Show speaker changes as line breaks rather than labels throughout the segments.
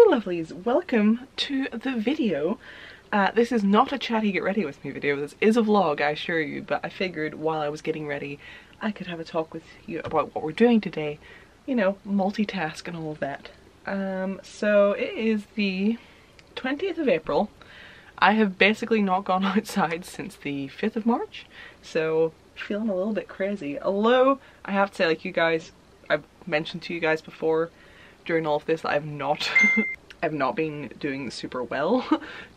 lovelies, welcome to the video. This is not a chatty get ready with me video, this is a vlog I assure you, but I figured while I was getting ready I could have a talk with you about what we're doing today. You know, multitask and all of that. So it is the 20th of April. I have basically not gone outside since the 5th of March, so feeling a little bit crazy. Although I have to say, like, you guys, I've mentioned to you guys before during all of this that I've not been doing super well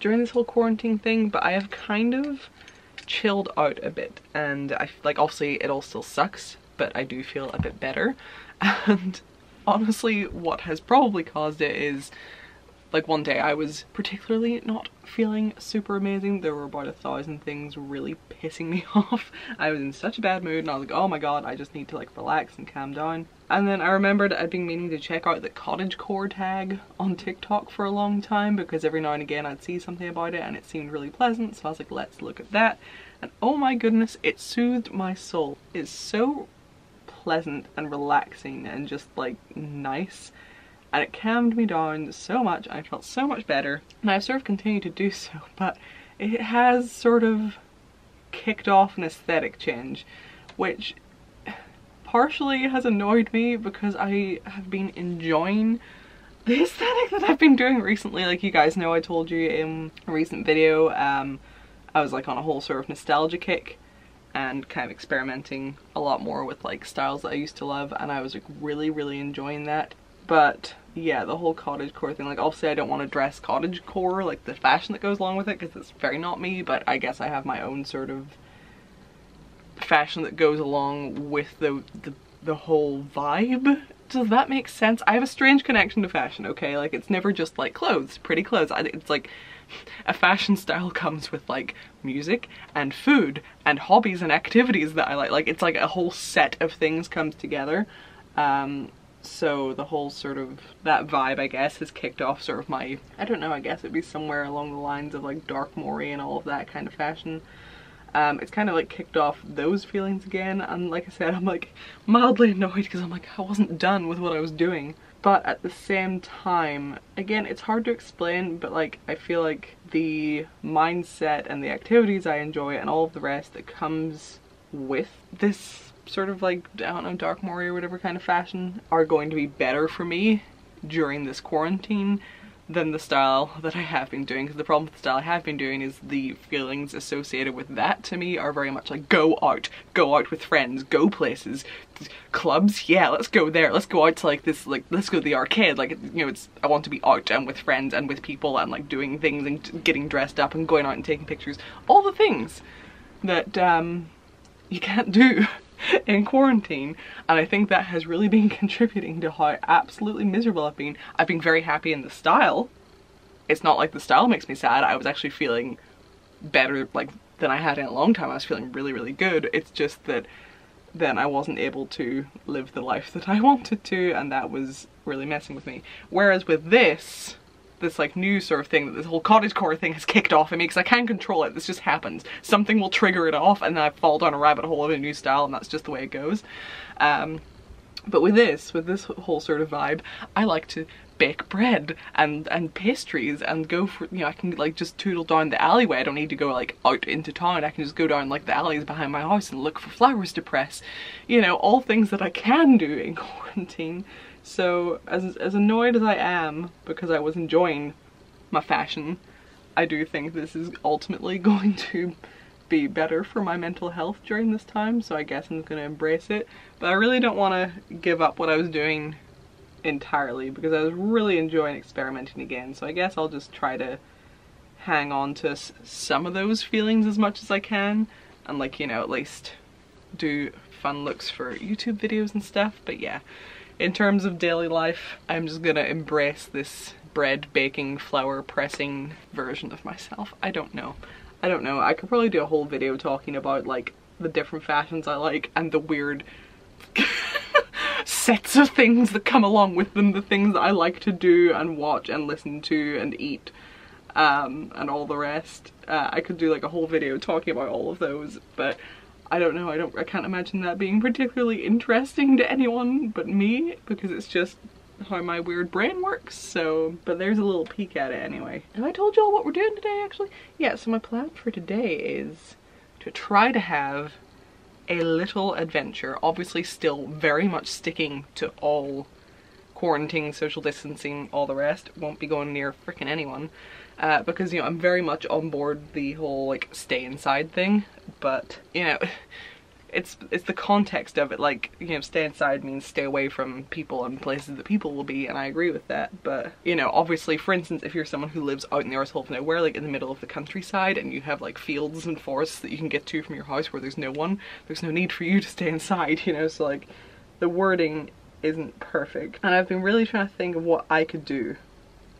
during this whole quarantine thing, but I have kind of chilled out a bit, and I like, obviously it all still sucks, but I do feel a bit better. And honestly, what has probably caused it is, like, one day I was particularly not feeling super amazing. There were about 1,000 things really pissing me off. I was in such a bad mood and I was like, oh my god, I just need to like relax and calm down. And then I remembered I'd been meaning to check out the cottagecore tag on TikTok for a long time, because every now and again I'd see something about it and it seemed really pleasant, so I was like, let's look at that. And oh my goodness, it soothed my soul. It's so pleasant and relaxing and just like nice. And it calmed me down so much, I felt so much better, and I've sort of continued to do so, but it has sort of kicked off an aesthetic change, which partially has annoyed me because I have been enjoying the aesthetic that I've been doing recently. Like, you guys know, I told you in a recent video, I was like on a whole sort of nostalgia kick and kind of experimenting a lot more with like styles that I used to love, and I was like really enjoying that. But yeah, the whole cottagecore thing, like, obviously I don't want to dress cottagecore, like the fashion that goes along with it, because it's very not me, but I guess I have my own sort of fashion that goes along with the whole vibe. Does that make sense? I have a strange connection to fashion, okay? Like, it's never just like clothes, pretty clothes. It's like a fashion style comes with like music and food and hobbies and activities that I like. Like, it's like a whole set of things comes together. So the whole sort of, that vibe, I guess, has kicked off sort of my, I don't know, I guess it'd be somewhere along the lines of like dark moire and all of that kind of fashion. It's kind of like kicked off those feelings again, and like I said, I'm like mildly annoyed because I'm like, I wasn't done with what I was doing. But at the same time, again, it's hard to explain, but like, I feel like the mindset and the activities I enjoy and all of the rest that comes with this sort of like, I don't know, dark moire or whatever kind of fashion are going to be better for me during this quarantine than the style that I have been doing. Because the problem with the style I have been doing is the feelings associated with that to me are very much like go out with friends, go places, clubs, yeah, let's go there, let's go out to like this, like, let's go to the arcade, like, you know, it's, I want to be out and with friends and with people and like doing things and getting dressed up and going out and taking pictures, all the things that you can't do in quarantine. And I think that has really been contributing to how absolutely miserable I've been. I've been very happy in the style. It's not like the style makes me sad. I was actually feeling better like than I had in a long time. I was feeling really good. It's just that then I wasn't able to live the life that I wanted to, and that was really messing with me. Whereas with this like new sort of thing that this whole cottagecore thing has kicked off in me, because I can't control it, this just happens. Something will trigger it off and then I fall down a rabbit hole of a new style, and that's just the way it goes. But with this whole sort of vibe, I like to bake bread and pastries and go for, you know, I can like just tootle down the alleyway. I don't need to go like out into town. I can just go down like the alleys behind my house and look for flowers to press. You know, all things that I can do in quarantine. So as annoyed as I am because I was enjoying my fashion, I do think this is ultimately going to be better for my mental health during this time, so I guess I'm gonna embrace it. But I really don't want to give up what I was doing entirely, because I was really enjoying experimenting again, so I guess I'll just try to hang on to some of those feelings as much as I can, and like, you know, at least do fun looks for YouTube videos and stuff. But yeah, in terms of daily life, I'm just gonna embrace this bread baking, flour pressing version of myself. I don't know. I could probably do a whole video talking about like the different fashions I like and the weird sets of things that come along with them, the things that I like to do and watch and listen to and eat, and all the rest. I could do like a whole video talking about all of those, but I don't know, I can't imagine that being particularly interesting to anyone but me, because it's just how my weird brain works, so, but there's a little peek at it anyway. Have I told y'all what we're doing today actually? Yeah, so my plan for today is to try to have a little adventure, obviously still very much sticking to all quarantine, social distancing, all the rest. Won't be going near freaking anyone, because, you know, I'm very much on board the whole like stay inside thing, but you know, it's the context of it, like, you know, stay inside means stay away from people and places that people will be, and I agree with that. But, you know, obviously, for instance, if you're someone who lives out in the arsehole of nowhere, like in the middle of the countryside, and you have like fields and forests that you can get to from your house where there's no one, there's no need for you to stay inside, you know, so like the wording isn't perfect. And I've been really trying to think of what I could do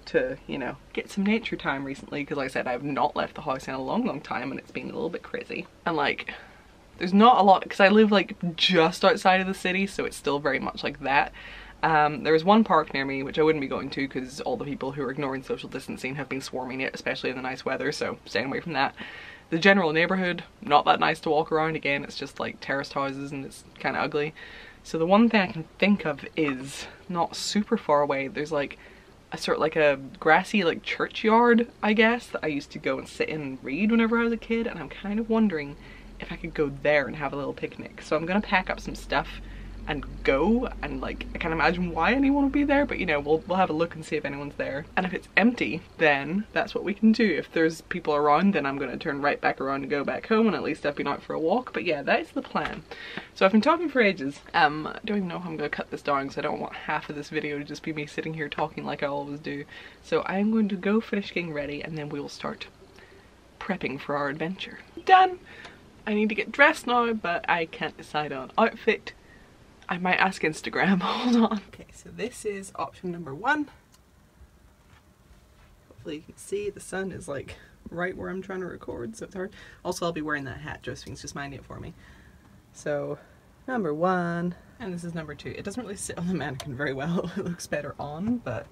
to, you know, get some nature time recently, because like I said, I've not left the house in a long time and it's been a little bit crazy. And like, there's not a lot, because I live like just outside of the city, so it's still very much like that. There is one park near me which I wouldn't be going to because all the people who are ignoring social distancing have been swarming it, especially in the nice weather, so staying away from that. The general neighbourhood, not that nice to walk around. Again, it's just like terraced houses and it's kind of ugly. So the one thing I can think of is not super far away. There's like a sort of like a grassy like churchyard, I guess, that I used to go and sit in and read whenever I was a kid, and I'm kind of wondering if I could go there and have a little picnic. So I'm gonna pack up some stuff and go, and like, I can't imagine why anyone would be there, but you know, we'll have a look and see if anyone's there. And if it's empty, then that's what we can do. If there's people around, then I'm gonna turn right back around and go back home, and at least I've been out for a walk. But yeah, that's the plan. So I've been talking for ages. I don't even know how I'm gonna cut this down, because I don't want half of this video to just be me sitting here talking like I always do. So I'm going to go finish getting ready, and then we will start prepping for our adventure. Done! I need to get dressed now, but I can't decide on outfit. I might ask Instagram. Hold on. Okay, so this is option number 1. Hopefully you can see the sun is like right where I'm trying to record, so it's hard. Also, I'll be wearing that hat. Josephine's just minding it for me. So number 1, and this is number 2. It doesn't really sit on the mannequin very well. It looks better on, but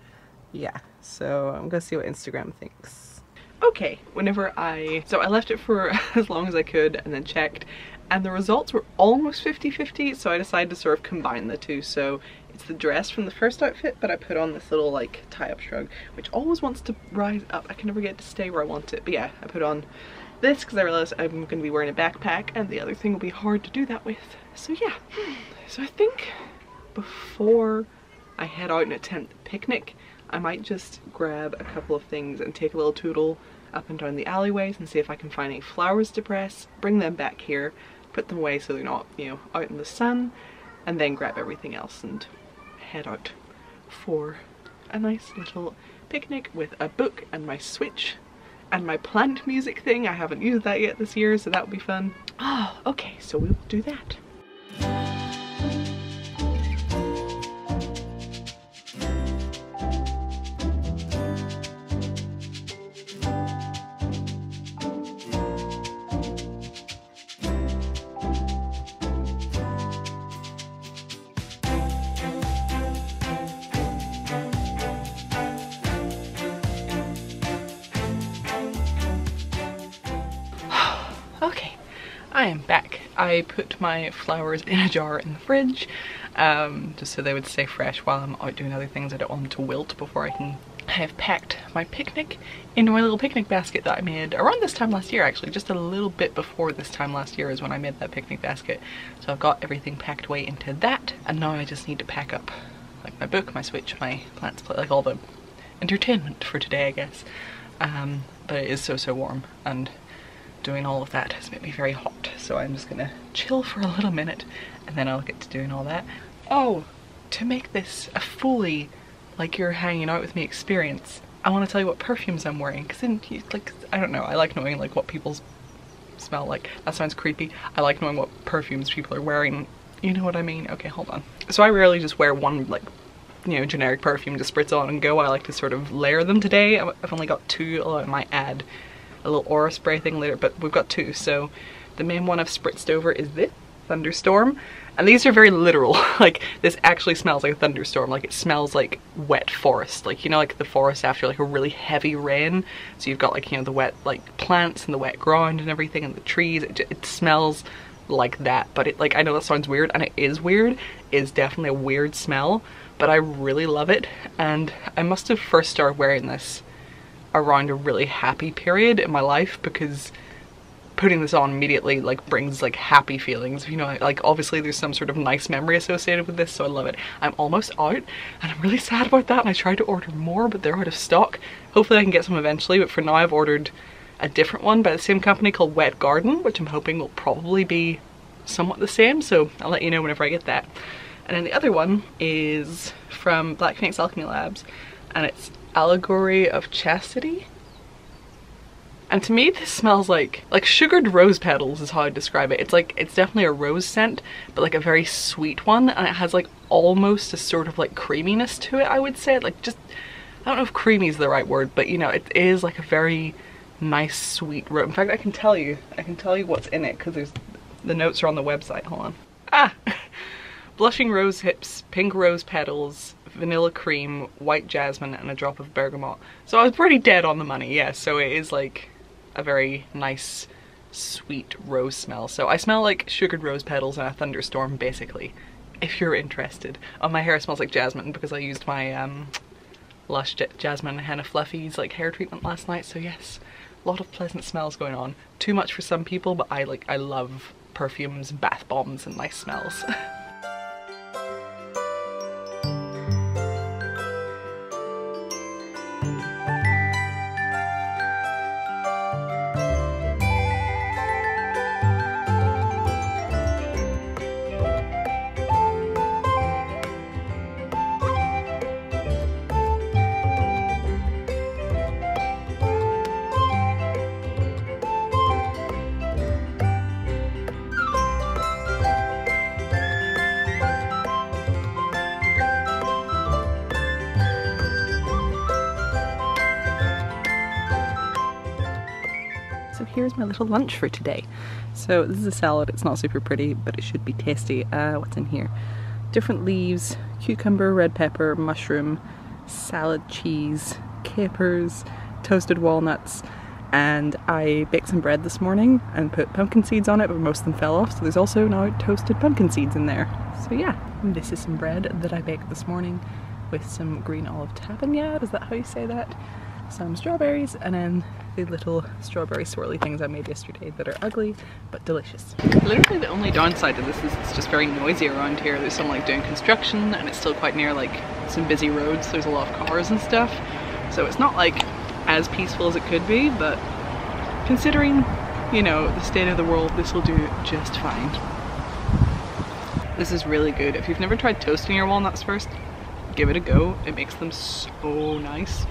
yeah. So I'm gonna see what Instagram thinks. Okay, so I left it for as long as I could and then checked, and the results were almost 50-50, so I decided to sort of combine the two. So it's the dress from the first outfit, but I put on this little like tie-up shrug, which always wants to rise up. I can never get to stay where I want it. But yeah, I put on this because I realized I'm going to be wearing a backpack, and the other thing will be hard to do that with. So yeah, so I think before I head out and attempt the picnic, I might just grab a couple of things and take a little tootle up and down the alleyways and see if I can find any flowers to press, bring them back here, put them away so they're not, you know, out in the sun, and then grab everything else and head out for a nice little picnic with a book and my Switch and my plant music thing. I haven't used that yet this year, so that would be fun. Oh, okay, so we will do that. Okay, I am back. I put my flowers in a jar in the fridge, just so they would stay fresh while I'm out doing other things. I don't want them to wilt before I have packed my picnic into my little picnic basket that I made around this time last year, actually. Just a little bit before this time last year is when I made that picnic basket. So I've got everything packed away into that, and now I just need to pack up like my book, my Switch, my plants, like all the entertainment for today, I guess. But it is so warm, and doing all of that has made me very hot, so I'm just gonna chill for a little minute and then I'll get to doing all that. Oh, to make this a fully like you're hanging out with me experience, I want to tell you what perfumes I'm wearing, because then like, I don't know, I like knowing like what people smell like. That sounds creepy. I like knowing what perfumes people are wearing, you know what I mean? Okay, hold on. So I rarely just wear one like, you know, generic perfume to spritz on and go. I like to sort of layer them today. I've only got 2, although I might add a little aura spray thing later, but we've got 2. So the main one I've spritzed over is this Thunderstorm, and these are very literal. Like, this actually smells like a thunderstorm. Like, it smells like wet forest, like, you know, like the forest after like a really heavy rain. So you've got like, you know, the wet like plants and the wet ground and everything and the trees. It smells like that, but it, like, I know that sounds weird, and it is weird. It's definitely a weird smell, but I really love it, and I must have first started wearing this around a really happy period in my life, because putting this on immediately like brings like happy feelings, you know, like obviously there's some sort of nice memory associated with this, so I love it. I'm almost out and I'm really sad about that, and I tried to order more but they're out of stock. Hopefully I can get some eventually, but for now I've ordered a different one by the same company called Wet Garden, which I'm hoping will probably be somewhat the same, so I'll let you know whenever I get that. And then the other one is from Black Phoenix Alchemy Labs, and it's Allegory of Chastity. And to me this smells like sugared rose petals is how I describe it. It's definitely a rose scent, but like a very sweet one, and it has like almost a sort of like creaminess to it, I would say. Like, just, I don't know if creamy is the right word, but you know, it is like a very nice sweet rose. In fact, I can tell you what's in it, because the notes are on the website. Hold on. Ah! Blushing rose hips, pink rose petals, vanilla cream, white jasmine, and a drop of bergamot. So I was pretty dead on the money, yeah. So it is like a very nice, sweet rose smell. So I smell like sugared rose petals in a thunderstorm, basically, if you're interested. Oh, my hair smells like jasmine because I used my Lush Jasmine Henna Fluffies like hair treatment last night. So yes, a lot of pleasant smells going on. Too much for some people, but I love perfumes, bath bombs, and nice smells. So here's my little lunch for today. So this is a salad. It's not super pretty, but it should be tasty. What's in here? Different leaves, cucumber, red pepper, mushroom, salad cheese, capers, toasted walnuts, and I baked some bread this morning and put pumpkin seeds on it, but most of them fell off, so there's also now toasted pumpkin seeds in there. So yeah, this is some bread that I baked this morning with some green olive tapenade, is that how you say that? Some strawberries, and then the little strawberry swirly things I made yesterday that are ugly but delicious. Literally the only downside to this is it's just very noisy around here. There's some like doing construction, and it's still quite near like some busy roads. There's a lot of cars and stuff, so it's not like as peaceful as it could be, but considering, you know, the state of the world, this will do just fine. This is really good. If you've never tried toasting your walnuts first, give it a go. It makes them so nice.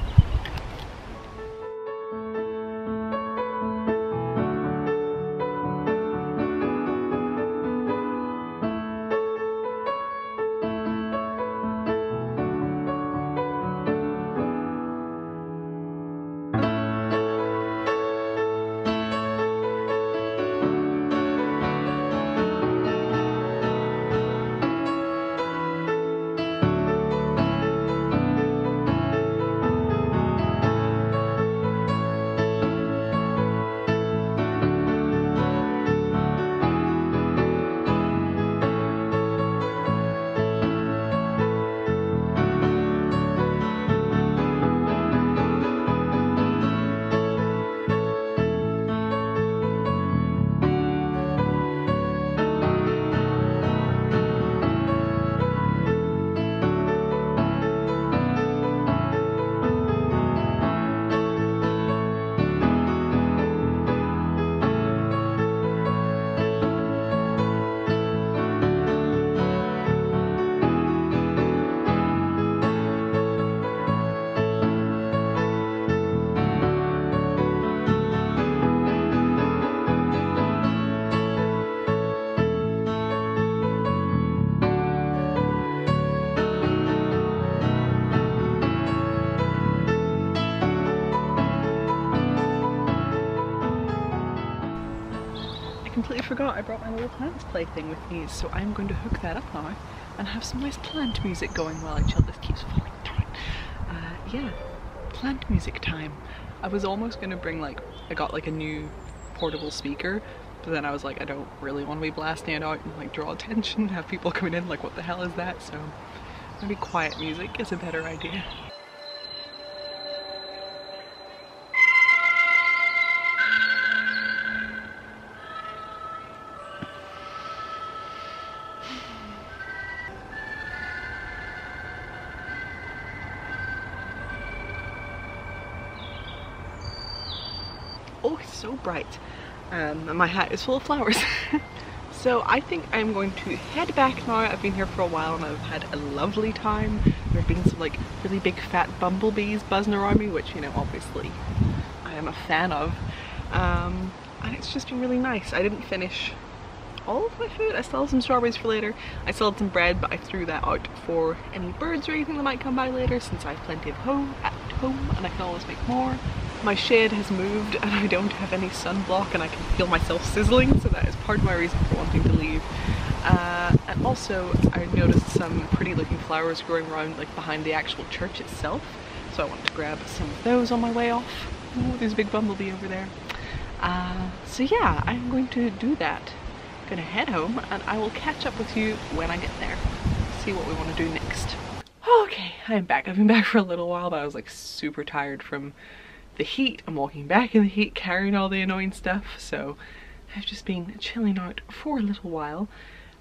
Completely forgot I brought my little plants plaything with me, so I'm going to hook that up now and have some nice plant music going while I chill. This keeps falling down. Yeah, plant music time. I was almost going to bring I got a new portable speaker, but then I was like, I don't really want to be blasting it out and draw attention, have people coming in like, what the hell is that? So Maybe quiet music is a better idea. Oh, it's so bright. And my hat is full of flowers. So I think I'm going to head back now. I've been here for a while and I've had a lovely time. There have been some like really big fat bumblebees buzzing around me, which, you know, obviously I am a fan of. And it's just been really nice. I didn't finish all of my food. I still have some strawberries for later. I still had some bread, but I threw that out for any birds or anything that might come by later, since I have plenty at home and I can always make more. My shade has moved and I don't have any sunblock and I can feel myself sizzling, so that is part of my reason for wanting to leave. And also I noticed some pretty looking flowers growing around like behind the actual church itself, so I want to grab some of those on my way off. Oh, there's a big bumblebee over there. So yeah, I'm going to do that. I'm gonna head home and I will catch up with you when I get there. See what we want to do next. Okay, I'm back. I've been back for a little while, but I was like super tired from the heat. I'm walking back in the heat carrying all the annoying stuff, so I've just been chilling out for a little while.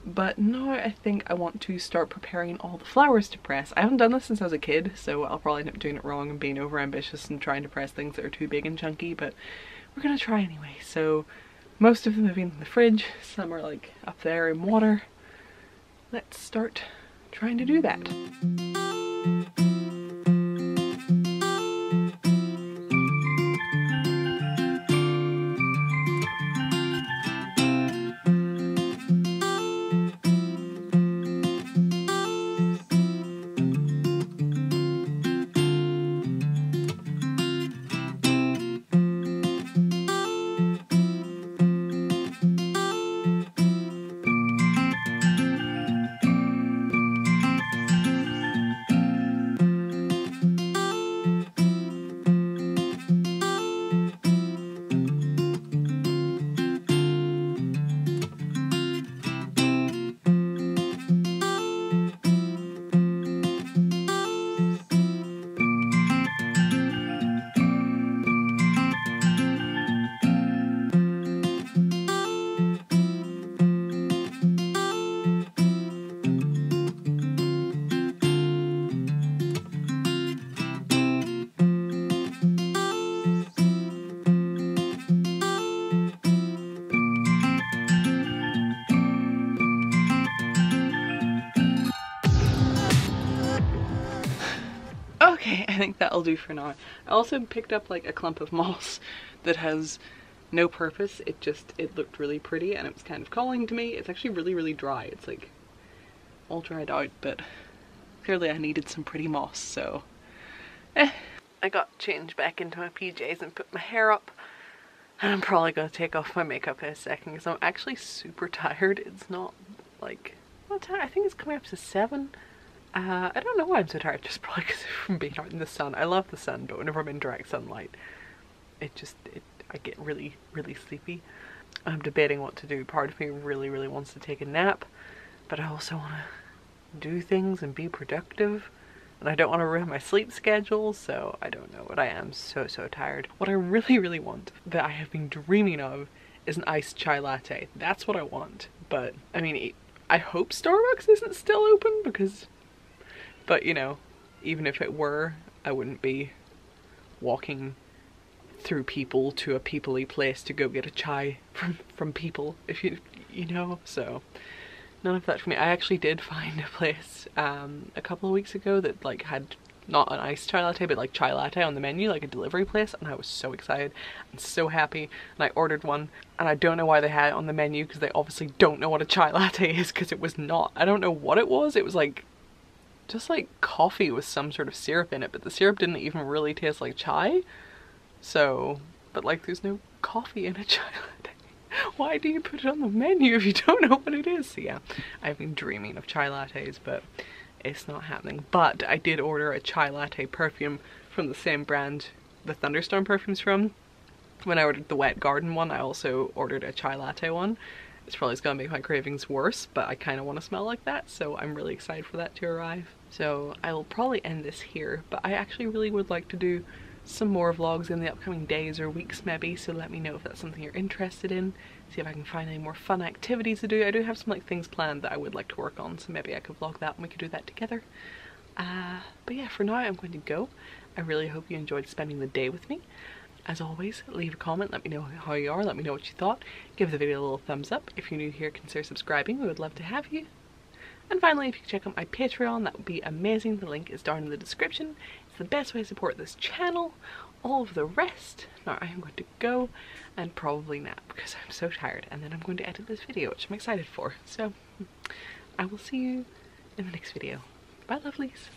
But now I think I want to start preparing all the flowers to press. I haven't done this since I was a kid, so I'll probably end up doing it wrong and being over ambitious and trying to press things that are too big and chunky, but we're gonna try anyway. So most of them have been in the fridge, some are like up there in water. Let's start trying to do that. Okay, I think that'll do for now. I also picked up like a clump of moss that has no purpose. It looked really pretty and it was kind of calling to me. It's actually really dry. It's like all dried out, but clearly I needed some pretty moss, so I got changed back into my PJs and put my hair up, and I'm probably gonna take off my makeup in a second because I'm actually super tired. It's not like, what time? I think it's coming up to 7. I don't know why I'm so tired, just probably because from being out in the sun. I love the sun, but whenever I'm in direct sunlight, I get really sleepy. I'm debating what to do. Part of me really wants to take a nap, but I also want to do things and be productive, and I don't want to ruin my sleep schedule, so I don't know, but I am so tired. What I really want, that I have been dreaming of, is an iced chai latte. That's what I want, but I mean, I hope Starbucks isn't still open, but you know, even if it were, I wouldn't be walking through people to a people-y place to go get a chai from people, if you know, so none of that for me. I actually did find a place a couple of weeks ago that like had not an iced chai latte, but like chai latte on the menu, like a delivery place, and I was so excited and so happy, and I ordered one, and I don't know why they had it on the menu, because they obviously don't know what a chai latte is, because it was not. I don't know what it was. It was like just like coffee with some sort of syrup in it, but the syrup didn't even really taste like chai. So, but like there's no coffee in a chai latte. Why do you put it on the menu if you don't know what it is? So yeah, I've been dreaming of chai lattes, but it's not happening. But I did order a chai latte perfume from the same brand the Thunderstorm perfume's from. When I ordered the Wet Garden one, I also ordered a chai latte one, It's probably gonna make my cravings worse, but I kind of want to smell like that, so I'm really excited for that to arrive. So I will probably end this here, but I actually really would like to do some more vlogs in the upcoming days or weeks maybe, so let me know if that's something you're interested in. See if I can find any more fun activities to do. I do have some like things planned that I would like to work on, so maybe I could vlog that and we could do that together. But yeah, for now I'm going to go. I really hope you enjoyed spending the day with me. As always, leave a comment, let me know how you are, let me know what you thought. Give the video a little thumbs up. If you're new here, consider subscribing, we would love to have you. And finally, if you could check out my Patreon, that would be amazing. The link is down in the description. It's the best way to support this channel. All of the rest. Now I am going to go and probably nap because I'm so tired, and then I'm going to edit this video, which I'm excited for. So I will see you in the next video. Bye, lovelies.